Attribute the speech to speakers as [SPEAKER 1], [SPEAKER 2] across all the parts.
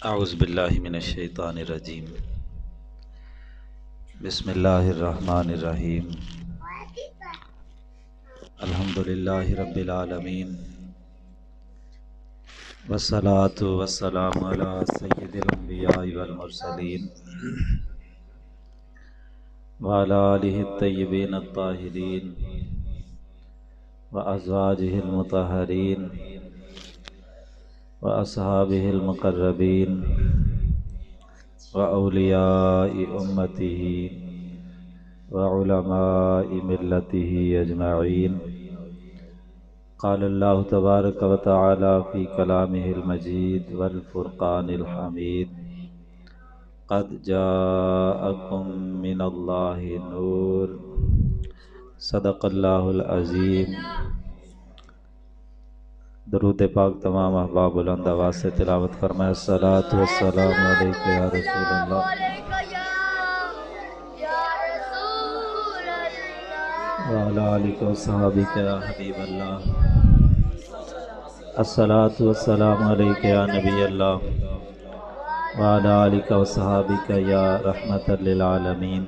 [SPEAKER 1] اعوذ باللہ من الشیطان الرجیم بسم اللہ الرحمن الرحیم الحمدللہ رب العالمین والصلاة والسلام علی سید الانبیاء والمرسلین وعلی آلہ الطیبین الطاہرین وازواجہ المطہرین وأصحابه المقربين وأولياء أمته وعلماء ملته أجمعين. قال الله تبارك وتعالى في كلامه المجيد والفرقان الحميد قد جاءكم من الله نور صدق الله العظيم. درود پاک تمام احباب بلند آواز سے تلاوت فرمائے. الصلاۃ والسلام علیک یا رسول اللہ وعلی آلک و صحابک یا حبیب اللہ. الصلاۃ والسلام علیک یا نبی اللہ وعلی آلک و صحابک یا رحمت للعالمین.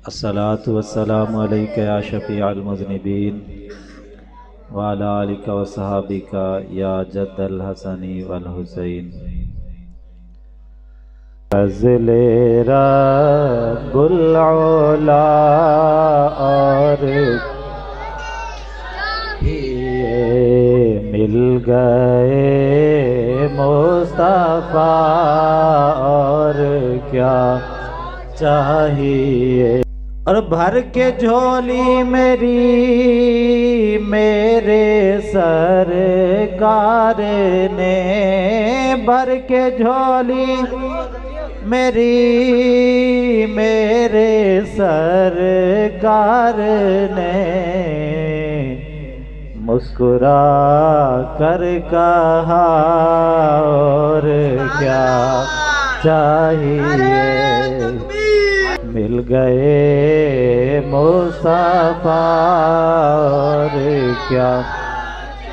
[SPEAKER 1] الصلاۃ والسلام علیک یا شفیع المذنبین وعلی آلک و صحابک یا جد الحسن والحسین. فضل رب العلا اور مل گئے مصطفیٰ اور کیا چاہیے. اور بھر کے جھولی میری میرے سرکار نے بھر کے جھولی میری میرے سرکار نے مسکرا کر کہا اور کیا چاہیے. مل گئے مصطفیٰ اور کیا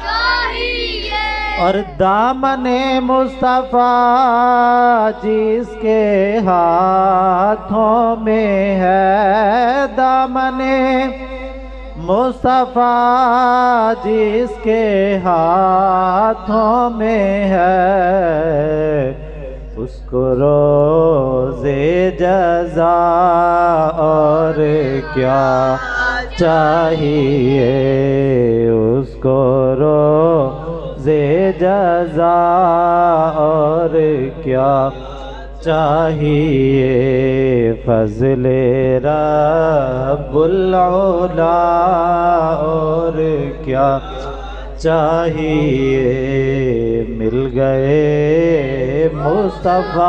[SPEAKER 1] چاہیے. اور دامن مصطفیٰ جس کے ہاتھوں میں ہے دامن مصطفیٰ جس کے ہاتھوں میں ہے اس کو روزے جزا اور کیا چاہیے. اس کو روزے جزا اور کیا چاہیے. فضل رب العلا اور کیا چاہیے. مل گئے مصطفیٰ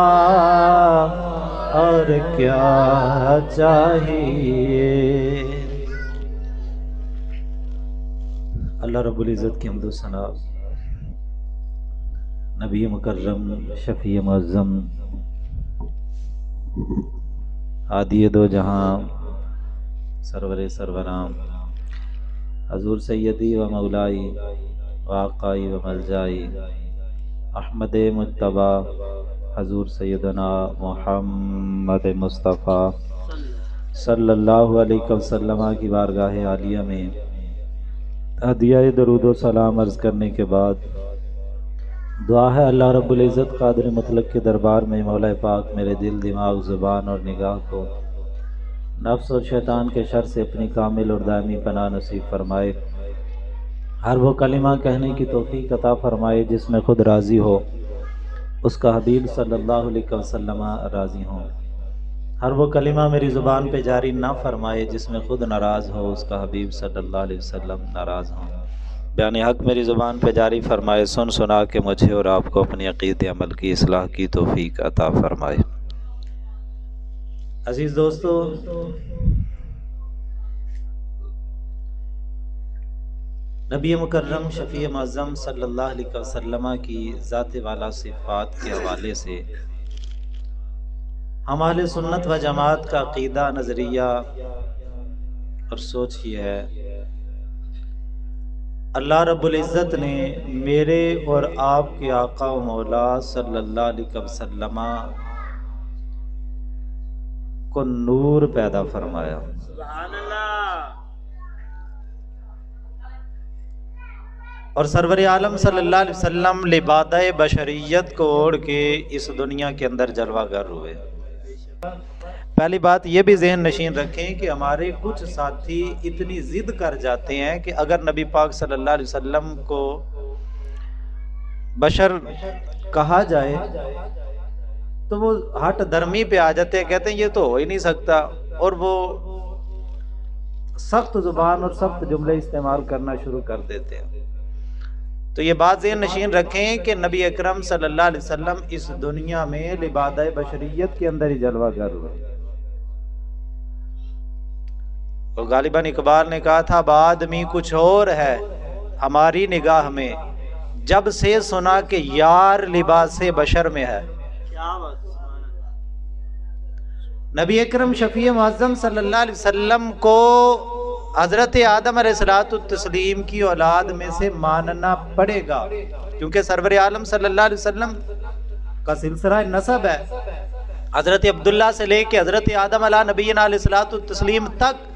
[SPEAKER 1] اور کیا چاہیے. اللہ رب العزت کی حمد و ثنا نبی مکرم شفیع معظم ہادی دو جہاں سرور سروراں حضور سیدی و مولائی و آقائی و ملجائی احمد مجتبی حضور سیدنا محمد مصطفیٰ صلی اللہ علیہ وسلم کی بارگاہ عالیہ میں ہدیہ درود و سلام عرض کرنے کے بعد دعا ہے اللہ رب العزت قادر مطلق کے دربار میں مولا پاک میرے دل دماغ زبان اور نگاہ کو نفس اور شیطان کے شر سے اپنی کامل اور دائمی پناہ نصیب فرمائے. ہر وہ کلمہ کہنے کی توفیق عطا فرمائے جس میں خود راضی ہو اس کا حبیب صلی اللہ علیہ وسلم راضی ہوں. ہر وہ کلمہ میری زبان پہ جاری نہ فرمائے جس میں خود ناراض ہو اس کا حبیب صلی اللہ علیہ وسلم ناراض ہوں. بیان حق میری زبان پہ جاری فرمائے سن سنا کے مجھے اور آپ کو اپنی عقید عمل کی اصلاح کی توفیق عطا فرمائے. عزیز دوستو، نبی مکرم شفیع معظم صلی اللہ علیہ وسلم کی ذات والا صفات کے حوالے سے ہم اہل سنت و جماعت کا عقیدہ نظریہ اور سوچ یہ ہے اللہ رب العزت نے میرے اور آپ کے آقا و مولا صلی اللہ علیہ وسلم کو نور پیدا فرمایا.
[SPEAKER 2] سبحان اللہ.
[SPEAKER 1] اور سرور عالم صلی اللہ علیہ وسلم لبادہ بشریت کو اوڑھ کے اس دنیا کے اندر جلوہ گر ہوئے. پہلی بات یہ بھی ذہن نشین رکھیں کہ ہمارے کچھ ساتھی اتنی ضد کر جاتے ہیں کہ اگر نبی پاک صلی اللہ علیہ وسلم کو بشر کہا جائے تو وہ ہٹ درمی پہ آ جاتے ہیں، کہتے ہیں یہ تو ہو ہی نہیں سکتا، اور وہ سخت زبان اور سخت جملے استعمال کرنا شروع کر دیتے ہیں. تو یہ بات ذہن نشین رکھیں کہ نبی اکرم صلی اللہ علیہ وسلم اس دنیا میں لبادہ بشریت کے اندر ہی جلوہ گر ہوئے. تو غالباً اقبال نے کہا تھا اب آدمی کچھ اور ہے ہماری نگاہ میں، جب سے سنا کہ یار لباس بشر میں ہے.
[SPEAKER 2] کیا بات.
[SPEAKER 1] نبی اکرم شفیع معظم صلی اللہ علیہ وسلم کو حضرت آدم علیہ الصلوۃ والتسلیم کی اولاد میں سے ماننا پڑے گا، کیونکہ سرور عالم صلی اللہ علیہ وسلم کا سلسلہ نسب ہے حضرت عبداللہ سے لے کے حضرت آدم علیہ نبینا علیہ الصلوۃ والتسلیم تک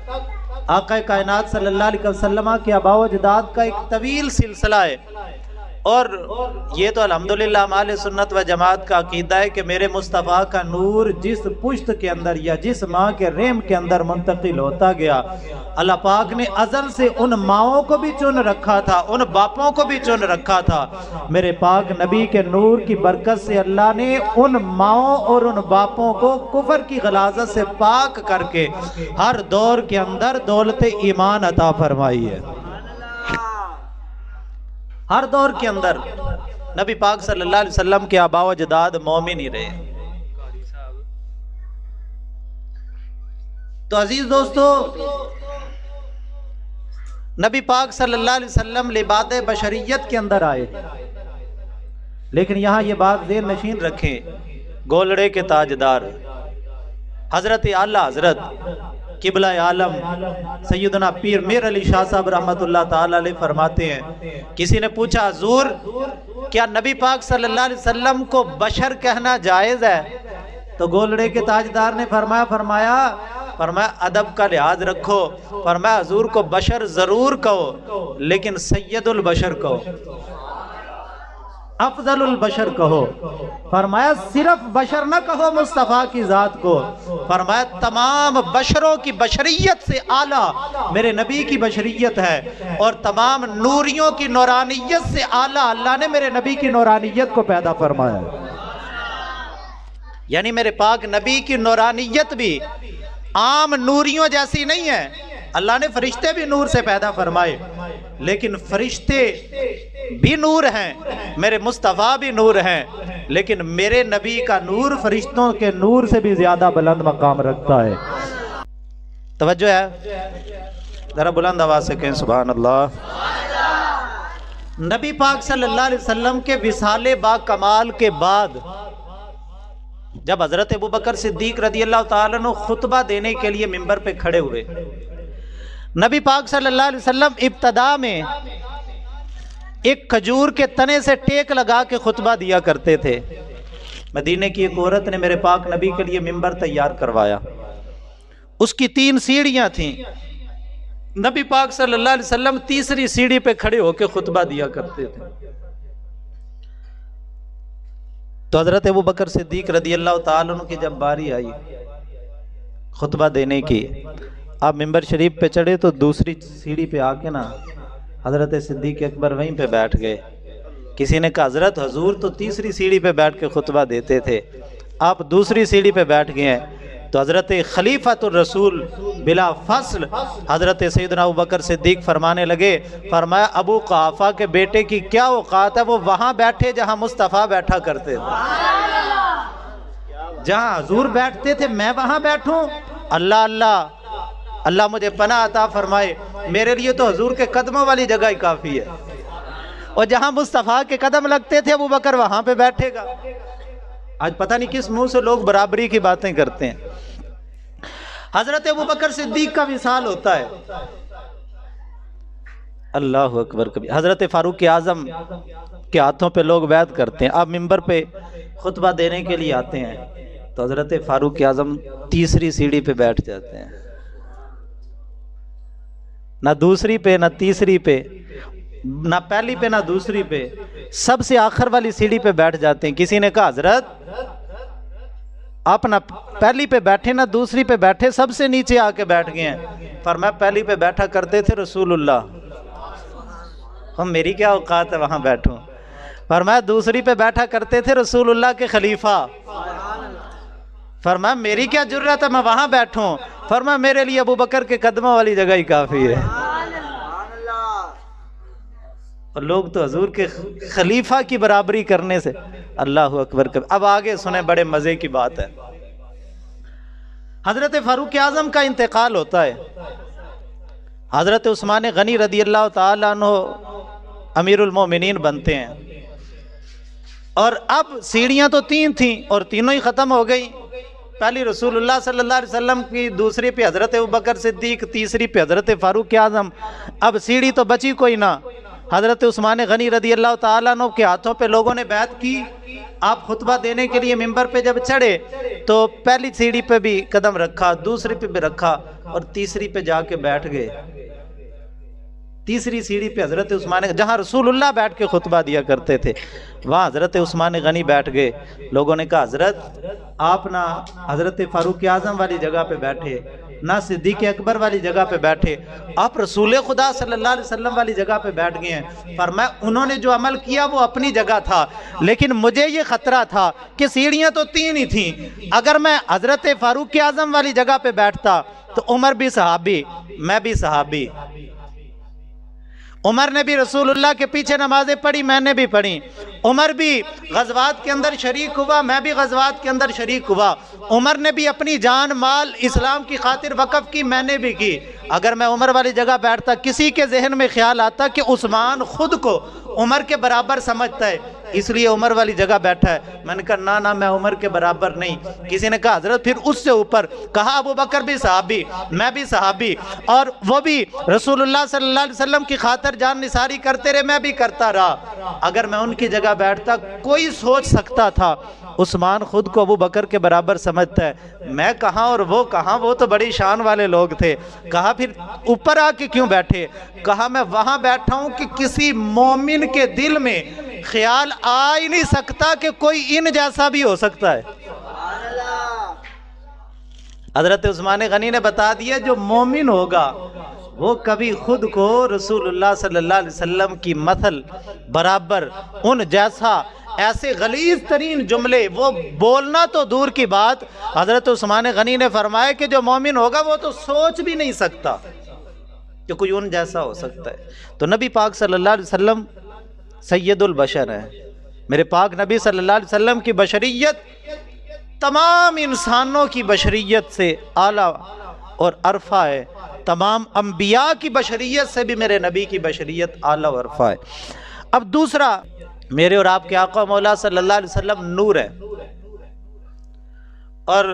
[SPEAKER 1] آقا کائنات صلی اللہ علیہ وسلم کے آباء و اجداد کا ایک طویل سلسلہ ہے. اور یہ تو الحمدللہ ہمارے سنت و جماعت کا عقیدہ ہے کہ میرے مصطفیٰ کا نور جس پشت کے اندر یا جس ماں کے رحم کے اندر منتقل ہوتا گیا، اللہ پاک نے ازل سے ان ماؤں کو بھی چن رکھا تھا، ان باپوں کو بھی چن رکھا تھا. میرے پاک نبی کے نور کی برکت سے اللہ نے ان ماؤں اور ان باپوں کو کفر کی غلاظت سے پاک کر کے ہر دور کے اندر دولت ایمان عطا فرمائی ہے. ہر دور کے اندر نبی پاک صلی اللہ علیہ وسلم کے آباء و اجداد مومن ہی رہے. تو عزیز دوستو، نبی پاک صلی اللہ علیہ وسلم لبادہ بشریت کے اندر آئے، لیکن یہاں یہ بات ذہن نشین رکھیں، گولڑے کے تاجدار حضرت اعلیٰ حضرت قبلہ عالم سیدنا پیر میر علی شاہ صاحب رحمت اللہ تعالی علیہ فرماتے ہیں، کسی نے پوچھا حضور کیا نبی پاک صلی اللہ علیہ وسلم کو بشر کہنا جائز ہے؟ تو گولڑے کے تاجدار نے فرمایا ادب کا لحاظ رکھو. فرمایا حضور کو بشر ضرور کہو لیکن سید البشر کہو، افضل البشر کہو. فرمایا صرف بشر نہ کہو مصطفیٰ کی ذات کو، فرمایا تمام بشروں کی بشریت سے اعلیٰ میرے نبی کی بشریت ہے، اور تمام نوریوں کی نورانیت سے اعلیٰ اللہ نے میرے نبی کی نورانیت کو پیدا فرمایا. یعنی میرے پاک نبی کی نورانیت بھی عام نوریوں جیسی نہیں ہے. اللہ نے فرشتے بھی نور سے پیدا فرمائے، لیکن فرشتے بھی نور ہیں، میرے مصطفیٰ بھی نور ہیں، لیکن میرے نبی کا نور فرشتوں کے نور سے بھی زیادہ بلند مقام رکھتا ہے. توجہ ہے؟ ذرا بلند آواز سے کہیں سبحان اللہ. نبی پاک صلی اللہ علیہ وسلم کے وصال با کمال کے بعد جب حضرت ابوبکر صدیق رضی اللہ تعالیٰ عنہ خطبہ دینے کے لیے منبر پہ کھڑے ہوئے، نبی پاک صلی اللہ علیہ وسلم ابتدا میں ایک کھجور کے تنے سے ٹیک لگا کے خطبہ دیا کرتے تھے. مدینے کی ایک عورت نے میرے پاک نبی کے لیے منبر تیار کروایا، اس کی 3 سیڑھیاں تھیں. نبی پاک صلی اللہ علیہ وسلم تیسری سیڑھی پہ کھڑے ہو کے خطبہ دیا کرتے تھے. تو حضرت ابوبکر صدیق رضی اللہ تعالیٰ عنہ کی جب باری آئی خطبہ دینے کی، آپ منبر شریف پہ چڑھے تو دوسری سیڑھی پہ آ کے نا حضرت صدیق اکبر وہیں پہ بیٹھ گئے. کسی نے کہا حضرت حضور تو تیسری سیڑھی پہ بیٹھ کے خطبہ دیتے تھے، آپ دوسری سیڑھی پہ بیٹھ گئے ہیں. تو حضرت خلیفۃ الرسول بلا فصل حضرت سیدنا ابوبکر صدیق فرمانے لگے، فرمایا ابو قحافہ کے بیٹے کی کیا اوقات ہے وہ وہاں بیٹھے جہاں مصطفیٰ بیٹھا کرتے تھے. جہاں حضور بیٹھتے تھے میں وہاں بیٹھوں؟ اللہ اللہ اللہ مجھے پناہ عطا فرمائے. میرے لیے تو حضور کے قدموں والی جگہ ہی کافی ہے، اور جہاں مصطفیٰ کے قدم لگتے تھے ابوبکر وہاں پہ بیٹھے گا. آج پتہ نہیں کس منہ سے لوگ برابری کی باتیں کرتے ہیں. حضرت ابوبکر صدیق کا وصال ہوتا ہے. اللہ اکبر کبھی حضرت فاروق اعظم کے ہاتھوں پہ لوگ بیعت کرتے ہیں. آپ ممبر پہ خطبہ دینے کے لیے آتے ہیں تو حضرت فاروق اعظم تیسری سیڑھی پہ بیٹھ جاتے ہیں، نہ دوسری پہ نہ تیسری پہ، نہ پہلی پہ نہ دوسری پہ، سب سے آخر والی سیڑھی پہ بیٹھ جاتے ہیں. کسی نے کہا حضرت آپ نہ پہلی پہ بیٹھے نہ دوسری پہ بیٹھے، سب سے نیچے آ کے بیٹھ گئے ہیں. فرمایا پہلی پہ بیٹھا کرتے تھے رسول اللہ، ہم میری کیا اوقات ہے وہاں بیٹھوں. فرمایا دوسری پہ بیٹھا کرتے تھے رسول اللہ کے خلیفہ، فرمایا میری کیا جرت ہے میں وہاں بیٹھوں. فرمایا میرے لیے ابو بکر کے قدموں والی جگہ ہی کافی ہے. اور لوگ تو حضور کے خلیفہ کی برابری کرنے سے اللہ اکبر. اب آگے سنیں، بڑے مزے کی بات ہے. حضرت فاروق اعظم کا انتقال ہوتا ہے، حضرت عثمان غنی رضی اللہ تعالیٰ عنہ امیر المومنین بنتے ہیں. اور اب سیڑھیاں تو 3 تھیں اور تینوں ہی ختم ہو گئی. پہلی رسول اللہ صلی اللہ علیہ وسلم کی، دوسری پہ حضرت ابوبکر صدیق، تیسری پہ حضرت فاروق اعظم. اب سیڑھی تو بچی کوئی نہ. حضرت عثمان غنی رضی اللہ تعالیٰ عنہ کے ہاتھوں پہ لوگوں نے بیعت کی. آپ خطبہ دینے کے لیے ممبر پہ جب چڑھے تو پہلی سیڑھی پہ بھی قدم رکھا، دوسری پہ بھی رکھا اور تیسری پہ جا کے بیٹھ گئے. تیسری سیڑھی پہ حضرت عثمان، جہاں رسول اللہ بیٹھ کے خطبہ دیا کرتے تھے وہاں حضرت عثمان غنی بیٹھ گئے. لوگوں نے کہا حضرت آپ نہ حضرت فاروق اعظم والی جگہ پہ بیٹھے نہ صدیق اکبر والی جگہ پہ بیٹھے، آپ رسول خدا صلی اللہ علیہ وسلم والی جگہ پہ بیٹھ گئے ہیں. فرمایا انہوں نے جو عمل کیا وہ اپنی جگہ تھا، لیکن مجھے یہ خطرہ تھا کہ سیڑھیاں تو 3 ہی تھیں. اگر میں حضرت فاروق اعظم والی جگہ پہ بیٹھتا تو عمر بھی صحابی، میں بھی صحابی. عمر نے بھی رسول اللہ کے پیچھے نمازیں پڑھی، میں نے بھی پڑھی. عمر بھی غزوات کے اندر شریک ہوا، میں بھی غزوات کے اندر شریک ہوا. عمر نے بھی اپنی جان مال اسلام کی خاطر وقف کی، میں نے بھی کی. اگر میں عمر والی جگہ بیٹھتا، کسی کے ذہن میں خیال آتا کہ عثمان خود کو عمر کے برابر سمجھتا ہے اس لیے عمر والی جگہ بیٹھا ہے، میں نے کہا نہ میں عمر کے برابر نہیں. کسی نے کہا حضرت پھر اس سے اوپر، کہا ابو بکر بھی صحابی، میں بھی صحابی، اور وہ بھی رسول اللہ صلی اللہ علیہ وسلم کی خاطر جان نثاری کرتے رہے، میں بھی کرتا رہا. اگر میں ان کی جگہ بیٹھتا کوئی سوچ سکتا تھا عثمان خود کو ابو بکر کے برابر سمجھتا ہے، میں کہاں اور وہ کہاں، وہ تو بڑی شان والے لوگ تھے. کہا پھر اوپر آ کے کیوں بیٹھے؟ کہا میں وہاں بیٹھا ہوں کہ کسی مومن کے دل میں خیال آ ہی نہیں سکتا کہ کوئی ان جیسا بھی ہو سکتا ہے. حضرت عثمان غنی نے بتا دیا جو مومن ہوگا وہ کبھی خود کو رسول اللہ صلی اللہ علیہ وسلم کی مثل برابر ان جیسا، ایسے غلیظ ترین جملے وہ بولنا تو دور کی بات. حضرت عثمان غنی نے فرمایا کہ جو مومن ہوگا وہ تو سوچ بھی نہیں سکتا کہ کوئی ان جیسا ہو سکتا ہے. تو نبی پاک صلی اللہ علیہ وسلم سید البشر ہے. میرے پاک نبی صلی اللہ علیہ وسلم کی بشریت تمام انسانوں کی بشریت سے اعلیٰ اور عرفہ ہے. تمام انبیاء کی بشریت سے بھی میرے نبی کی بشریت اعلیٰ و عرفہ ہے. اب دوسرا، میرے اور آپ کے آقا مولا صلی اللہ علیہ وسلم نور ہے. اور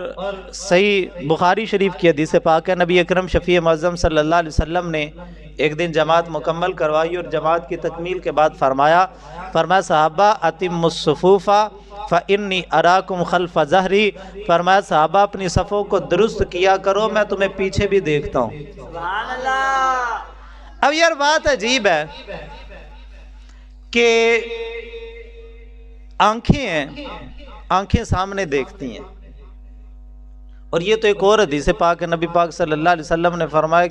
[SPEAKER 1] صحیح بخاری شریف کی حدیث پاک ہے، نبی اکرم شفیع معظم صلی اللہ علیہ وسلم نے ایک دن جماعت مکمل کروائی اور جماعت کی تکمیل کے بعد فرمایا صحابہ اتم الصفوف فانی اراکم خلف ظہری. فرمایا صحابہ اپنی صفوں کو درست کیا کرو، میں تمہیں پیچھے بھی دیکھتا ہوں.
[SPEAKER 2] سبحان اللہ.
[SPEAKER 1] اب یار بات عجیب ہے کہ آنکھیں ہیں، آنکھیں سامنے دیکھتی ہیں. اور یہ تو ایک اور حدیث پاک ہے، نبی پاک صلی اللہ علیہ وسلم نے فرمایا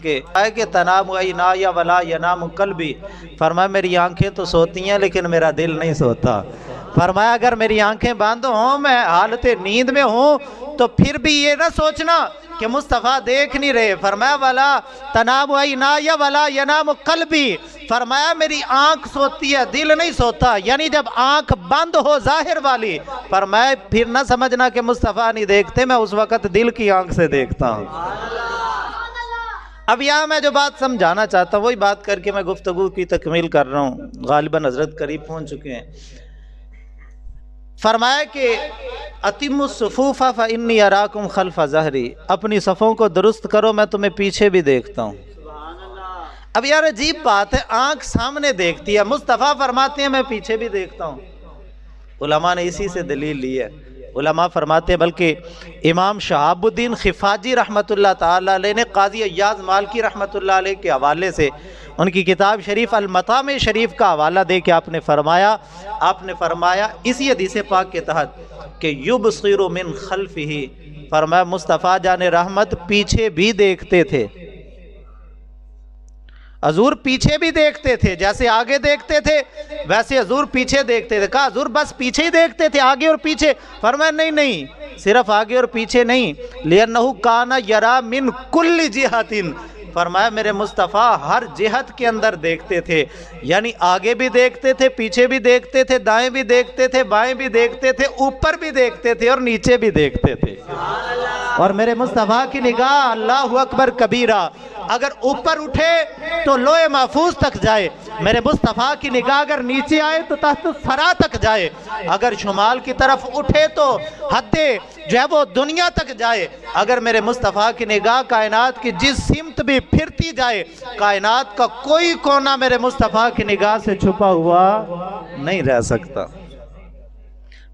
[SPEAKER 1] کہ تنام عینایا ولا ینام قلبی. فرمایا میری آنکھیں تو سوتی ہیں لیکن میرا دل نہیں سوتا. فرمایا اگر میری آنکھیں بند ہوں، میں حالت نیند میں ہوں، تو پھر بھی یہ نہ سوچنا کہ مصطفیٰ دیکھ نہیں رہے. فرمایا ولا تنام عینایا ولا ینام قلبی. فرمایا میری آنکھ سوتی ہے، دل نہیں سوتا. یعنی جب آنکھ بند ہو ظاہر والی، فرمایا پھر نہ سمجھنا کہ مصطفیٰ نہیں دیکھتے، میں اس وقت دل کی آنکھ سے دیکھتا ہوں. اب یہاں میں جو بات سمجھانا چاہتا ہوں وہی بات کر کے میں گفتگو کی تکمیل کر رہا ہوں. غالباً حضرت قریب پہنچ چکے ہیں. فرمایا کہ اتم الصفوف فانی اراکم خلف ظہری، اپنی صفوں کو درست کرو، میں تمہیں پیچھے بھی دیکھتا ہوں.
[SPEAKER 3] اب یار عجیب بات ہے، آنکھ سامنے دیکھتی ہے، مصطفیٰ فرماتے ہیں میں پیچھے بھی دیکھتا ہوں۔ علماء نے اسی سے دلیل لی ہے۔ علماء فرماتے ہیں، بلکہ امام شہاب الدین خفاجی رحمۃ اللہ تعالی علیہ نے قاضی ایاز مالکی رحمۃ اللہ علیہ کے حوالے سے ان کی کتاب شریف المطامع شریف کا حوالہ دے کے آپ نے فرمایا اسی حدیث پاک کے تحت کہ یبصر من خلفہ، فرمایا مصطفیٰ جان رحمت پیچھے بھی دیکھتے تھے۔ حضور پیچھے بھی دیکھتے تھے، جیسے آگے دیکھتے تھے ویسے حضور پیچھے دیکھتے تھے۔ کہا حضور بس پیچھے ہی دیکھتے تھے، آگے اور پیچھے؟ فرمایا نہیں، صرف آگے اور پیچھے نہیں، لِأَنَّهُ كَانَ يَرَى مِن كُلِّ جِهَةٍ، فرمایا میرے مصطفیٰ ہر جہت کے اندر دیکھتے تھے، یعنی آگے بھی دیکھتے تھے، پیچھے بھی دیکھتے تھے، دائیں بھی دیکھتے تھے، بائیں بھی دیکھتے تھے، اوپر بھی دیکھتے تھے اور نیچے بھی دیکھتے تھے۔ اور میرے مصطفیٰ کی نگاہ اللہ اکبر کبیرہ، اگر اوپر اٹھے تو لوح محفوظ تک جائے، میرے مصطفیٰ کی نگاہ اگر نیچے آئے تو تحت ثری تک جائے، اگر شمال کی طرف اٹھے تو حد جو ہے وہ دنیا تک جائے، اگر میرے مصطفیٰ کی نگاہ کائنات کی جس سمت بھی پھرتی جائے، کائنات کا کوئی کونا میرے مصطفیٰ کی نگاہ سے چھپا ہوا نہیں رہ سکتا۔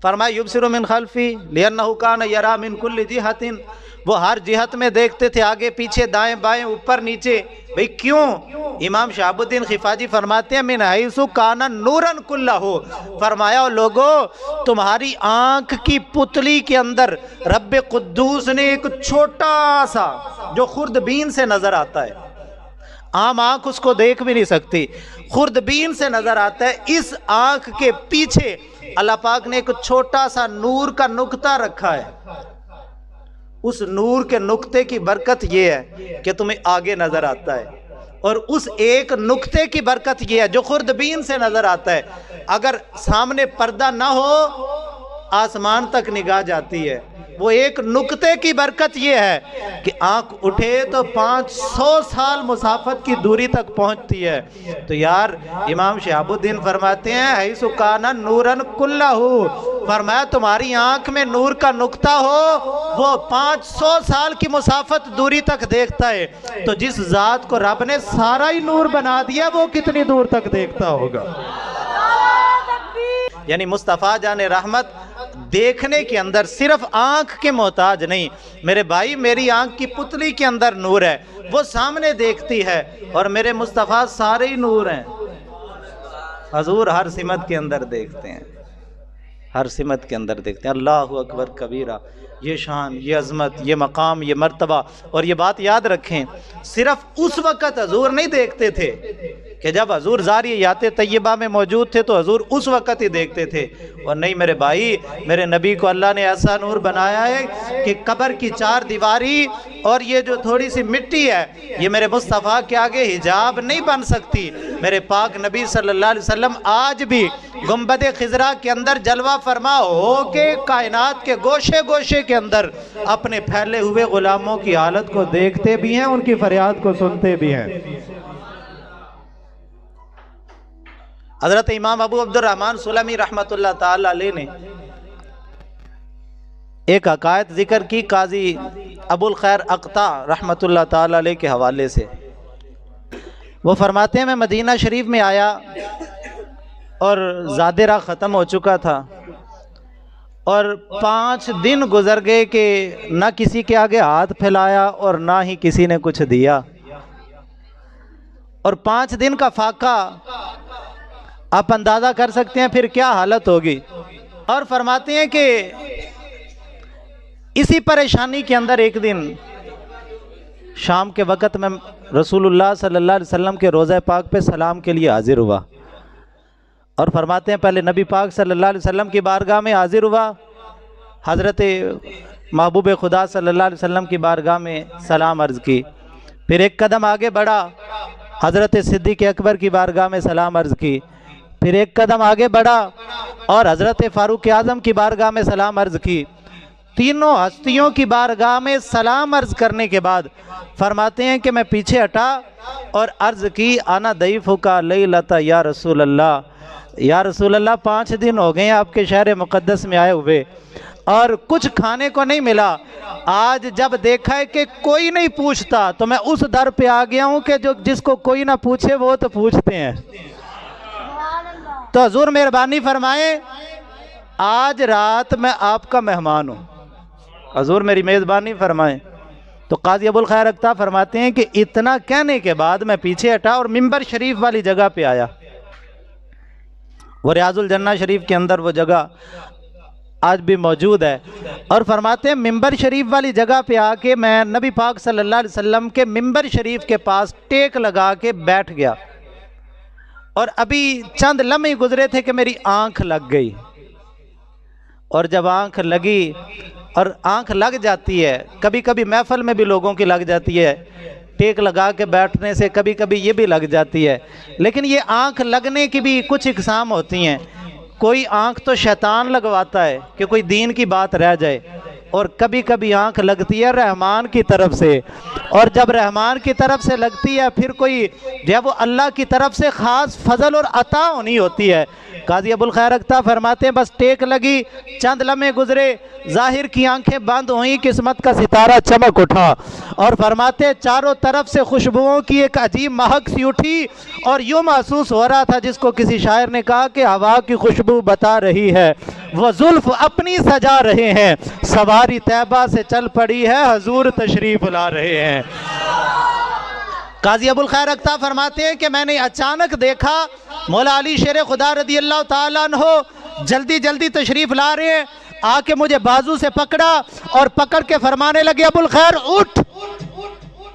[SPEAKER 3] فرمایا یبصر من خلفی لِأَنَّهُ كَانَ يَرَى مِن كُلِّ جِهَةٍ، وہ ہر جہت میں دیکھتے تھے، آگے پیچھے دائیں بائیں اوپر نیچے۔ بھئی کیوں؟ امام شہاب الدین خفاجی فرماتے ہیں من حیث کان نوراً کلہ، فرمایا لوگو تمہاری آنکھ کی پتلی کے اندر رب قدوس نے ایک چھوٹا سا جو خوردبین سے نظر آتا ہے، عام آنکھ اس کو دیکھ بھی نہیں سکتی، خوردبین سے نظر آتا ہے، اس آنکھ کے پیچھے اللہ پاک نے ایک چھوٹا سا نور کا نقطہ رکھا ہے۔ اس نور کے نقطے کی برکت یہ ہے کہ تمہیں آگے نظر آتا ہے، اور اس ایک نقطے کی برکت یہ ہے جو خوردبین سے نظر آتا ہے، اگر سامنے پردہ نہ ہو آسمان تک نگاہ جاتی ہے۔ وہ ایک نقطے کی برکت یہ ہے کہ آنکھ اٹھے تو 500 سال مسافت کی دوری تک پہنچتی ہے۔ تو یار امام شہاب الدین فرماتے ہیں حیث کان نوراً کلہ، فرمایا تمہاری آنکھ میں نور کا نقطہ ہو، وہ 500 سال کی مسافت دوری تک دیکھتا ہے، تو جس ذات کو رب نے سارا ہی نور بنا دیا وہ کتنی دور تک دیکھتا ہوگا۔ یعنی مصطفیٰ جان رحمت دیکھنے کے اندر صرف آنکھ کے محتاج نہیں، میرے بھائی میری آنکھ کی پتلی کے اندر نور ہے، وہ سامنے دیکھتی ہے، اور میرے مصطفیٰ سارے ہی نور ہیں۔ حضور ہر سمت کے اندر دیکھتے ہیں، ہر سمت کے اندر دیکھتے ہیں۔ اللہ اکبر کبیرہ، یہ شان، یہ عظمت، یہ مقام، یہ مرتبہ۔ اور یہ بات یاد رکھیں، صرف اس وقت حضور نہیں دیکھتے تھے کہ جب حضور زاریات طیبہ میں موجود تھے تو حضور اس وقت ہی دیکھتے تھے، اور نہیں میرے بھائی، میرے نبی کو اللہ نے ایسا نور بنایا ہے کہ قبر کی 4 دیواری اور یہ جو تھوڑی سی مٹی ہے یہ میرے مصطفیٰ کے آگے حجاب نہیں بن سکتی۔ میرے پاک نبی صلی اللہ علیہ وسلم آج بھی گنبد خضرا کے اندر جلوہ فرما ہو کے کائنات کے گوشے گوشے کے اندر اپنے پھیلے ہوئے غلاموں کی حالت کو دیکھتے بھی ہیں، ان کی فریاد کو سنتے بھی ہیں۔ حضرت امام ابو عبد الرحمن سلمی رحمۃ اللہ تعالی علیہ نے ایک حکایت ذکر کی قاضی ابو الخیر اقطع رحمۃ اللہ تعالی علیہ کے حوالے سے۔ وہ فرماتے ہیں میں مدینہ شریف میں آیا اور زادِ راہ ختم ہو چکا تھا، اور 5 دن گزر گئے کہ نہ کسی کے آگے ہاتھ پھیلایا اور نہ ہی کسی نے کچھ دیا، اور 5 دن کا فاقہ آپ اندازہ کر سکتے ہیں پھر کیا حالت ہوگی۔ اور فرماتے ہیں کہ اسی پریشانی کے اندر ایک دن شام کے وقت میں رسول اللہ صلی اللہ علیہ وسلم کے روضہ پاک پہ سلام کے لیے حاضر ہوا، اور فرماتے ہیں پہلے نبی پاک صلی اللہ علیہ وسلم کی بارگاہ میں حاضر ہوا، حضرت محبوب خدا صلی اللہ علیہ وسلم کی بارگاہ میں سلام عرض کی، پھر ایک قدم آگے بڑھا، حضرت صدیق اکبر کی بارگاہ میں سلام عرض کی، پھر ایک قدم آگے بڑھا اور حضرت فاروق اعظم کی بارگاہ میں سلام عرض کی۔ تینوں ہستیوں کی بارگاہ میں سلام عرض کرنے کے بعد فرماتے ہیں کہ میں پیچھے ہٹا اور عرض کی انا ضیفک لیلۃ یا رسول اللہ، یا رسول اللہ 5 دن ہو گئے ہیں آپ کے شہر مقدس میں آئے ہوئے، اور کچھ کھانے کو نہیں ملا۔ آج جب دیکھا ہے کہ کوئی نہیں پوچھتا تو میں اس در پہ آ گیا ہوں کہ جس کو کوئی نہ پوچھے وہ تو پوچھتے ہیں۔ تو حضور مہربانی فرمائیں، آج رات میں آپ کا مہمان ہوں، حضور میری میزبانی فرمائیں۔ تو قاضی ابو الخیر اکتا فرماتے ہیں کہ اتنا کہنے کے بعد میں پیچھے ہٹا اور ممبر شریف والی جگہ پہ آیا۔ وہ ریاض الجنہ شریف کے اندر وہ جگہ آج بھی موجود ہے، اور فرماتے ہیں ممبر شریف والی جگہ پہ آ کے میں نبی پاک صلی اللہ علیہ وسلم کے ممبر شریف کے پاس ٹیک لگا کے بیٹھ گیا، اور ابھی چند لمحے گزرے تھے کہ میری آنکھ لگ گئی۔ اور جب آنکھ لگی، اور آنکھ لگ جاتی ہے کبھی کبھی محفل میں بھی لوگوں کی لگ جاتی ہے، ٹیک لگا کے بیٹھنے سے کبھی کبھی یہ بھی لگ جاتی ہے، لیکن یہ آنکھ لگنے کی بھی کچھ اقسام ہوتی ہیں۔ کوئی آنکھ تو شیطان لگواتا ہے کہ کوئی دین کی بات رہ جائے، اور کبھی کبھی آنکھ لگتی ہے رحمان کی طرف سے، اور جب رحمان کی طرف سے لگتی ہے پھر کوئی جب وہ اللہ کی طرف سے خاص فضل اور عطا ہونی ہوتی ہے۔ قاضی ابو الخیر اکتا فرماتے ہیں بس ٹیک لگی، چند لمحے گزرے، ظاہر کی آنکھیں بند ہوئیں، قسمت کا ستارہ چمک اٹھا، اور فرماتے چاروں طرف سے خوشبوؤں کی ایک عجیب مہک سی اٹھی، اور یوں محسوس ہو رہا تھا جس کو کسی شاعر نے کہا کہ ہوا کی خوشبو بتا رہی ہے، وہ زلف اپنی سجا رہے ہیں، سواری طیبہ سے چل پڑی ہے، حضور تشریف لا رہے ہیں۔ قاضی ابو الخیر اکتا فرماتے ہیں کہ میں نے اچانک دیکھا مولا علی شیر خدا رضی اللہ تعالیٰ عنہ جلدی جلدی تشریف لا رہے ہیں، آ کے مجھے بازو سے پکڑا اور پکڑ کے فرمانے لگے ابو الخیر اٹھ۔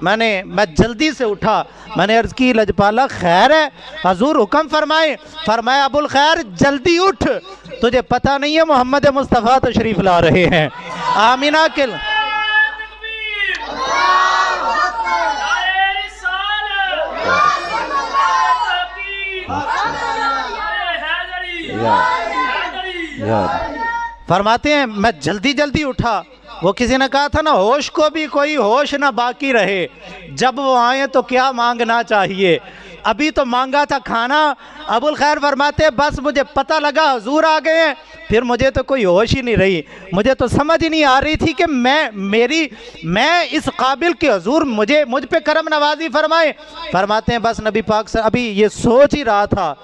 [SPEAKER 3] میں جلدی سے اٹھا، میں نے عرض کی لجپالا خیر ہے؟ حضور حکم فرمائے۔ فرمایا ابو الخیر جلدی اٹھ، تجھے پتہ نہیں ہے محمد مصطفیٰ تشریف لا رہے ہیں۔ آمینہ کے فرماتے ہیں میں جلدی جلدی اٹھا۔ وہ کسی نے کہا تھا نا ہوش کو بھی کوئی ہوش نہ باقی رہے، جب وہ آئیں تو کیا مانگنا چاہیے، ابھی تو مانگا تھا کھانا۔ ابو الخیر فرماتے ہیں بس مجھے پتہ لگا حضور آ گئے ہیں، پھر مجھے تو کوئی ہوش ہی نہیں رہی، مجھے تو سمجھ ہی نہیں آ رہی تھی کہ میں اس قابل کہ حضور مجھ پہ کرم نوازی فرمائے۔ فرماتے ہیں بس نبی پاک سے ابھی یہ سوچ ہی رہا تھا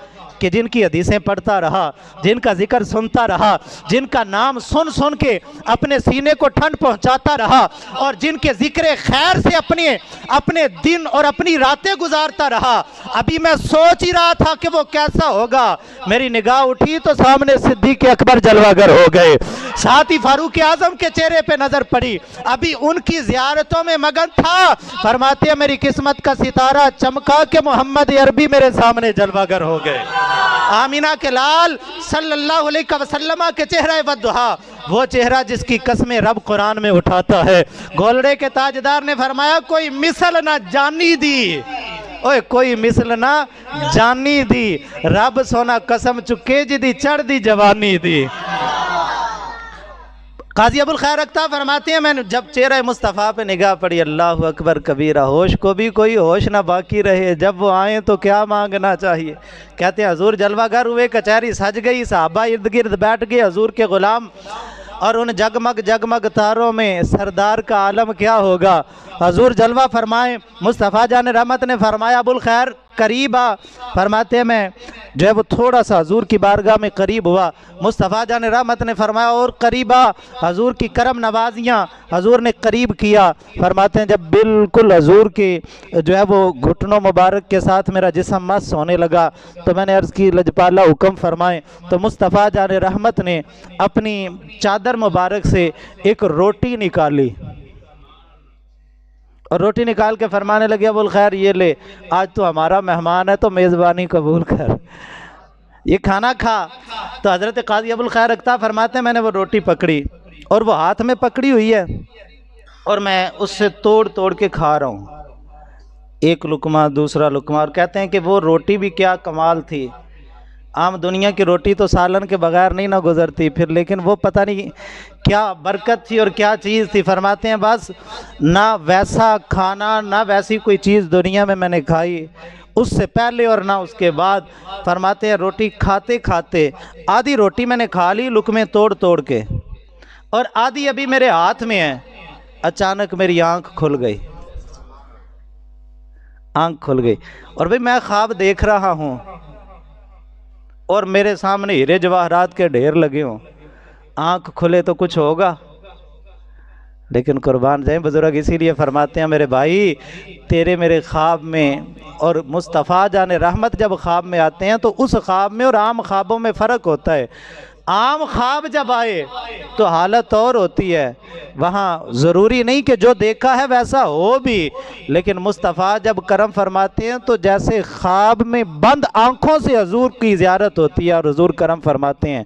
[SPEAKER 3] کہ جن کی حدیثیں پڑھتا رہا، جن کا ذکر سنتا رہا، جن کا نام سن سن کے اپنے سینے کو ٹھنڈ پہنچاتا رہا، اور جن کے ذکر خیر سے اپنے دن اور اپنی راتیں گزارتا رہا، ابھی میں سوچ ہی رہا تھا کہ وہ کیسا ہوگا۔ میری نگاہ اٹھی تو سامنے صدیق اکبر جلوہ گر ہو گئے، ساتھ ہی فاروق اعظم کے چہرے پہ نظر پڑی، ابھی ان کی زیارتوں میں مگن تھا۔ فرماتے ہیں میری قسمت کا ستارہ چمکا کہ محمد عربی میرے سامنے جلوہ گر ہو گئے۔ آمینہ کے لال صلی اللہ علیہ وسلم کے چہرہ والضحیٰ، وہ چہرہ جس کی قسمیں رب قرآن میں اٹھاتا ہے۔ گولڑے کے تاجدار نے فرمایا کوئی مثل نہ جانی دی، کوئی مثل نہ جانی دی، رب سونا قسم چکے جی دی چڑھ دی جوانی دی۔ قاضی ابو الخیر اکتا فرماتے ہیں میں نے جب چہرہ مصطفیٰ پہ نگاہ پڑی، اللہ اکبر کبیرہ، ہوش کو بھی کوئی ہوش نہ باقی رہے، جب وہ آئیں تو کیا مانگنا چاہیے۔ کہتے ہیں حضور جلوہ گر ہوئے، کچہری سج گئی، صحابہ ارد گرد بیٹھ گئے، حضور کے غلام، اور ان جگمگ جگمگ تاروں میں سردار کا عالم کیا ہوگا۔ حضور جلوہ فرمائیں، مصطفیٰ جان رحمت نے فرمایا ابو الخیر قریب آ۔ فرماتے ہیں میں جو ہے وہ تھوڑا سا حضور کی بارگاہ میں قریب ہوا، مصطفیٰ جان رحمت نے فرمایا اور قریب آ، حضور کی کرم نوازیاں حضور نے قریب کیا۔ فرماتے ہیں جب بالکل حضور کی جو ہے وہ گھٹنوں مبارک کے ساتھ میرا جسم مس ہونے لگا تو میں نے عرض کی لجپالا حکم فرمائیں، تو مصطفیٰ جان رحمت نے اپنی چادر مبارک سے ایک روٹی نکالی، اور روٹی نکال کے فرمانے لگے ابو الخیر یہ لے، آج تو ہمارا مہمان ہے تو میزبانی قبول کر، یہ کھانا کھا۔ تو حضرت قاضی ابو الخیر اکتا فرماتے ہیں میں نے وہ روٹی پکڑی، اور وہ ہاتھ میں پکڑی ہوئی ہے، اور میں اس سے توڑ توڑ کے کھا رہا ہوں، ایک لقمہ دوسرا لقمہ، اور کہتے ہیں کہ وہ روٹی بھی کیا کمال تھی۔ عام دنیا کی روٹی تو سالن کے بغیر نہیں نہ گزرتی پھر، لیکن وہ پتہ نہیں کیا برکت تھی اور کیا چیز تھی۔ فرماتے ہیں بس نہ ویسا کھانا نہ ویسی کوئی چیز دنیا میں نے کھائی اس سے پہلے اور نہ اس کے بعد۔ فرماتے ہیں روٹی کھاتے کھاتے آدھی روٹی میں نے کھا لی لقمے توڑ توڑ کے، اور آدھی ابھی میرے ہاتھ میں ہے. اچانک میری آنکھ کھل گئی، آنکھ کھل گئی، اور بھئی میں خواب دیکھ رہا ہوں اور میرے سامنے ہیرے جواہرات کے ڈھیر لگے ہوں. آنکھ کھلے تو کچھ ہوگا، لیکن قربان جائیں بزرگ اسی لیے فرماتے ہیں میرے بھائی، تیرے میرے خواب میں اور مصطفیٰ جان رحمت جب خواب میں آتے ہیں تو اس خواب میں اور عام خوابوں میں فرق ہوتا ہے. عام خواب جب آئے تو حالت اور ہوتی ہے، وہاں ضروری نہیں کہ جو دیکھا ہے ویسا ہو بھی، لیکن مصطفیٰ جب کرم فرماتے ہیں تو جیسے خواب میں بند آنکھوں سے حضور کی زیارت ہوتی ہے اور حضور کرم فرماتے ہیں،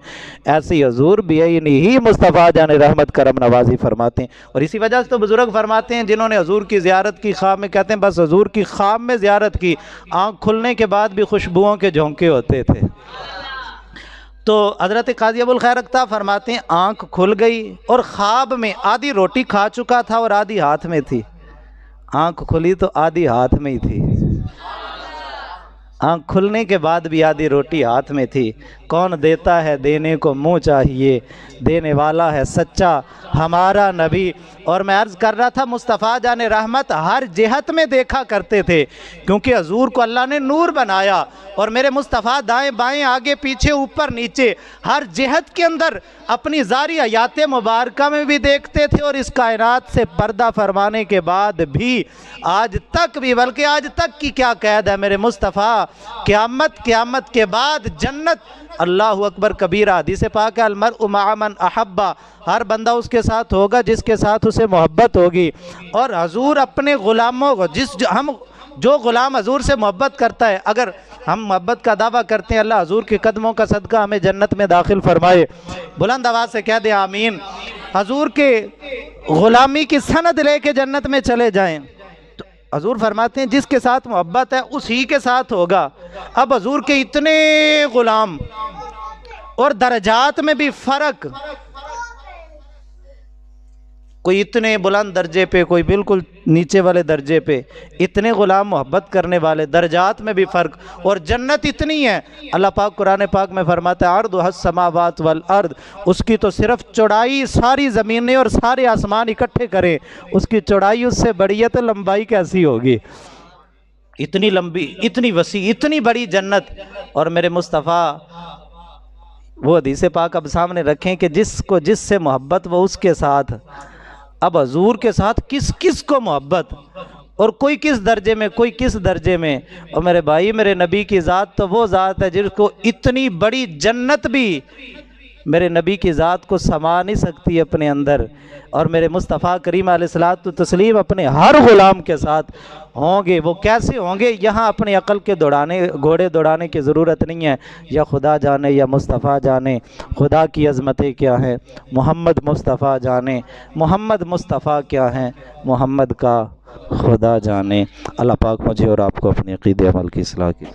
[SPEAKER 3] ایسی حضور بعینی ہی مصطفیٰ جان رحمت کرم نوازی فرماتے ہیں. اور اسی وجہ سے تو بزرگ فرماتے ہیں جنہوں نے حضور کی زیارت کی خواب میں، کہتے ہیں بس حضور کی خواب میں زیارت کی، آنکھ کھلنے کے بعد بھی خوشبوؤں کے جھونکے ہوتے تھے. تو حضرت قاضی ابو الخیر اکتا فرماتے ہیں آنکھ کھل گئی اور خواب میں آدھی روٹی کھا چکا تھا اور آدھی ہاتھ میں تھی. آنکھ کھلی تو آدھی ہاتھ میں ہی تھی، آنکھ کھلنے کے بعد بھی آدھی روٹی ہاتھ میں تھی. کون دیتا ہے دینے کو منہ چاہیے، دینے والا ہے سچا ہمارا نبی. اور میں عرض کر رہا تھا مصطفیٰ جان رحمت ہر جہت میں دیکھا کرتے تھے، کیونکہ حضور کو اللہ نے نور بنایا، اور میرے مصطفیٰ دائیں بائیں آگے پیچھے اوپر نیچے ہر جہت کے اندر اپنی ذاری حیات مبارکہ میں بھی دیکھتے تھے. اور اس کائنات سے پردہ فرمانے کے بعد بھی آج تک بھی، بلکہ آج تک کی کیا قید ہے میرے مصطفیٰ، قیامت کے بعد جنت، اللہ اکبر کبیرہ. حدیث پاک ہے المرء مع من احبہ، ہر بندہ اس کے ساتھ ہوگا جس کے ساتھ اسے محبت ہوگی. اور حضور اپنے غلاموں کو جو غلام حضور سے محبت کرتا ہے، اگر ہم محبت کا دعویٰ کرتے ہیں اللہ حضور کے قدموں کا صدقہ ہمیں جنت میں داخل فرمائے. بلند آواز سے کہہ دیں آمین. حضور کے غلامی کی سند لے کے جنت میں چلے جائیں. تو حضور فرماتے ہیں جس کے ساتھ محبت ہے اسی کے ساتھ ہوگا. اب حضور کے اتنے غلام اور درجات میں بھی فرق، کوئی اتنے بلند درجے پہ، کوئی بالکل نیچے والے درجے پہ، اتنے غلام محبت کرنے والے، درجات میں بھی فرق. اور جنت اتنی ہے، اللہ پاک قرآن پاک میں فرماتا ہے عرضها السماوات والارض، اس کی تو صرف چوڑائی ساری زمینیں اور سارے آسمان اکٹھے کریں، اس کی چوڑائی اس سے بڑی ہے تو لمبائی کیسی ہوگی؟ اتنی لمبی، اتنی وسیع، اتنی بڑی جنت. اور میرے مصطفیٰ وہ حدیث پاک اب سامنے رکھیں کہ جس کو جس سے محبت وہ اس کے ساتھ. اب حضور کے ساتھ کس کس کو محبت، اور کوئی کس درجے میں، کوئی کس درجے میں. اور میرے بھائی میرے نبی کی ذات تو وہ ذات ہے جس کو اتنی بڑی جنت بھی میرے نبی کی ذات کو سما نہیں سکتی اپنے اندر. اور میرے مصطفیٰ کریم علیہ الصلوۃ والتسلیم اپنے ہر غلام کے ساتھ ہوں گے. وہ کیسے ہوں گے یہاں اپنی عقل کے گھوڑے دوڑانے کی ضرورت نہیں ہے. یا خدا جانے یا مصطفیٰ جانے خدا کی عظمتیں کیا ہیں، محمد مصطفیٰ جانے محمد مصطفیٰ کیا ہیں، محمد کا خدا جانے. اللہ پاک مجھے اور آپ کو اپنے عقیدے عمل کی اصلاح کی.